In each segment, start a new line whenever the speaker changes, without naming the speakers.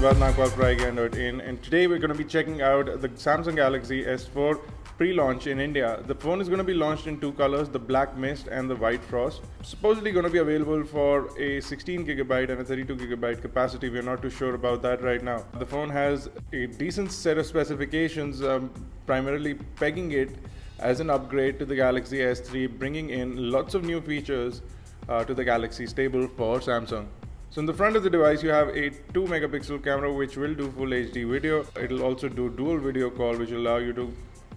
Siddharth Nagpal for iGyan.in, and today we're going to be checking out the Samsung Galaxy S4 pre-launch in India. The phone is going to be launched in two colors, the Black Mist and the White Frost. Supposedly going to be available for a 16GB and a 32GB capacity. We're not too sure about that right now. The phone has a decent set of specifications, primarily pegging it as an upgrade to the Galaxy S3, bringing in lots of new features to the Galaxy stable for Samsung. So in the front of the device you have a 2-megapixel camera which will do full HD video. It will also do dual video call, which will allow you to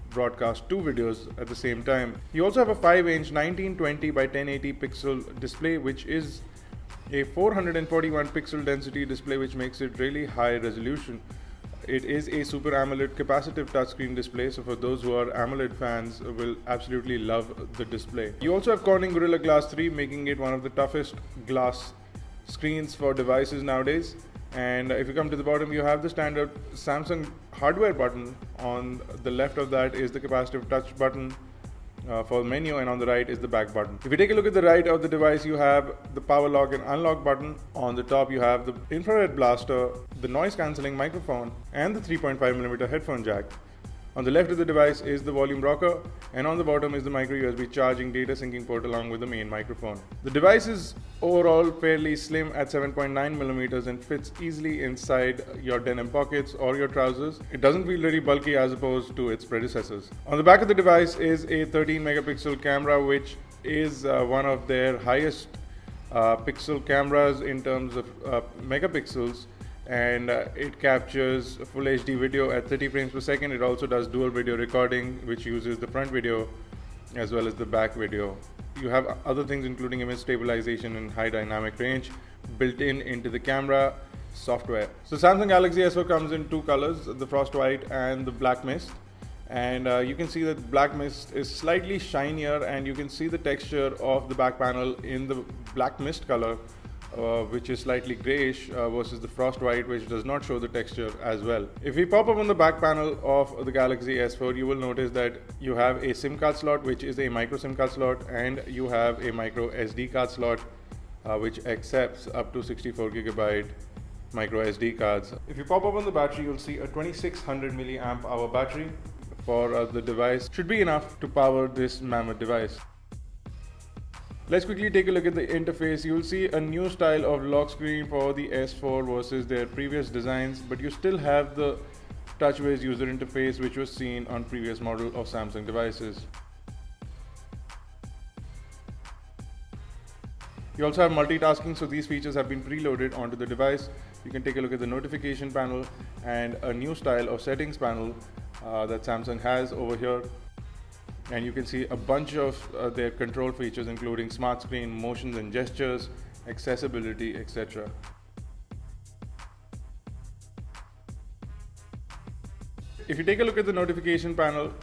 broadcast two videos at the same time. You also have a 5-inch 1920 by 1080 pixel display, which is a 441 pixel density display, which makes it really high resolution. It is a Super AMOLED capacitive touchscreen display, so for those who are AMOLED fans will absolutely love the display. You also have Corning Gorilla Glass 3, making it one of the toughest glass screens for devices nowadays. And if you come to the bottom, you have the standard Samsung hardware button. On the left of that is the capacitive touch button for the menu, and on the right is the back button. If you take a look at the right of the device, you have the power lock and unlock button. On the top you have the infrared blaster, the noise cancelling microphone, and the 3.5mm headphone jack. On the left of the device is the volume rocker, and on the bottom is the micro USB charging data syncing port along with the main microphone. The device is overall fairly slim at 7.9mm and fits easily inside your denim pockets or your trousers. It doesn't feel very bulky as opposed to its predecessors. On the back of the device is a 13-megapixel camera, which is one of their highest pixel cameras in terms of megapixels, and it captures full HD video at 30 frames per second. It also does dual video recording, which uses the front video as well as the back video. You have other things including image stabilization and high dynamic range built into the camera software. So Samsung Galaxy S4 comes in two colors, the Frost White and the Black Mist. And you can see that Black Mist is slightly shinier, and you can see the texture of the back panel in the Black Mist color, which is slightly grayish versus the Frost White, which does not show the texture as well. If we pop up on the back panel of the Galaxy S4, you will notice that you have a SIM card slot, which is a micro SIM card slot, and you have a micro SD card slot, which accepts up to 64GB micro SD cards. If you pop up on the battery, you'll see a 2600 milliamp hour battery for the device. Should be enough to power this mammoth device. Let's quickly take a look at the interface. You'll see a new style of lock screen for the S4 versus their previous designs, but you still have the TouchWiz user interface, which was seen on previous model of Samsung devices. You also have multitasking, so these features have been preloaded onto the device. You can take a look at the notification panel and a new style of settings panel that Samsung has over here. And you can see a bunch of their control features, including smart screen, motions and gestures, accessibility, etc. If you take a look at the notification panel,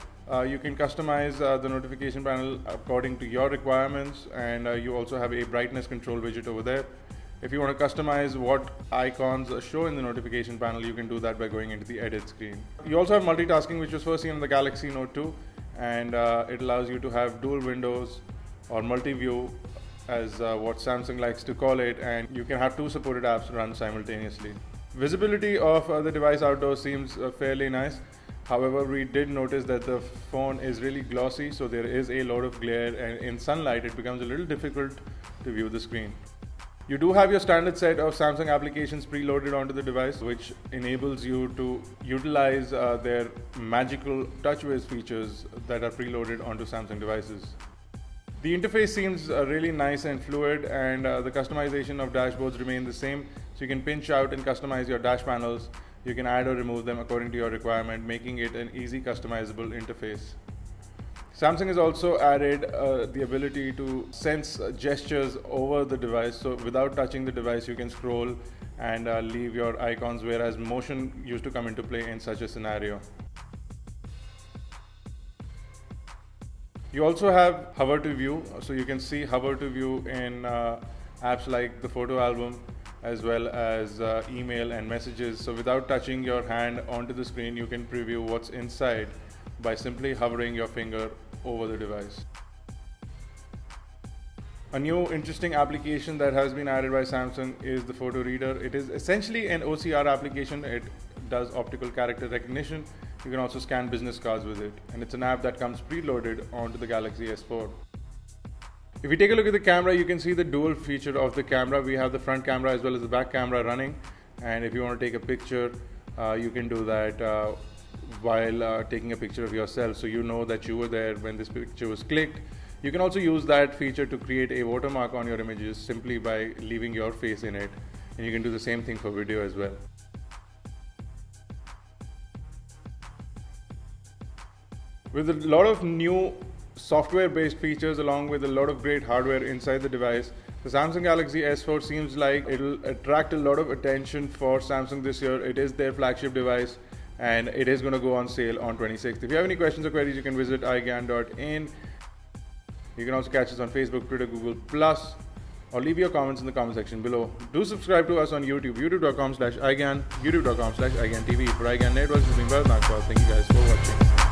you can customize the notification panel according to your requirements, and you also have a brightness control widget over there. If you want to customize what icons show in the notification panel, you can do that by going into the edit screen. You also have multitasking, which was first seen on the Galaxy Note 2. And it allows you to have dual windows or multi-view, as what Samsung likes to call it, and you can have two supported apps run simultaneously. Visibility of the device outdoors seems fairly nice. However, we did notice that the phone is really glossy, so there is a lot of glare, and in sunlight it becomes a little difficult to view the screen. You do have your standard set of Samsung applications preloaded onto the device, which enables you to utilize their magical TouchWiz features that are preloaded onto Samsung devices. The interface seems really nice and fluid, and the customization of dashboards remain the same. So you can pinch out and customize your dash panels. You can add or remove them according to your requirement, making it an easy customizable interface. Samsung has also added the ability to sense gestures over the device, so without touching the device you can scroll and leave your icons, whereas motion used to come into play in such a scenario. You also have hover to view, so you can see hover to view in apps like the photo album as well as email and messages. So without touching your hand onto the screen, you can preview what's inside by simply hovering your finger over the device. A new interesting application that has been added by Samsung is the photo reader. It is essentially an OCR application. It does optical character recognition. You can also scan business cards with it, and it's an app that comes preloaded onto the Galaxy S4. If you take a look at the camera, you can see the dual feature of the camera. We have the front camera as well as the back camera running, and if you want to take a picture, you can do that while taking a picture of yourself, so you know that you were there when this picture was clicked. You can also use that feature to create a watermark on your images simply by leaving your face in it, and you can do the same thing for video as well. With a lot of new software-based features along with a lot of great hardware inside the device, the Samsung Galaxy S4 seems like it'll attract a lot of attention for Samsung this year. It is their flagship device and it is going to go on sale on 26th. If you have any questions or queries, you can visit iGyan.in. You can also catch us on Facebook, Twitter, Google+, or leave your comments in the comment section below. Do subscribe to us on YouTube, youtube.com/iGyan, youtube.com/iGyanTV. For iGyan Networks, this has been Bharat Nagpal. Thank you guys for watching.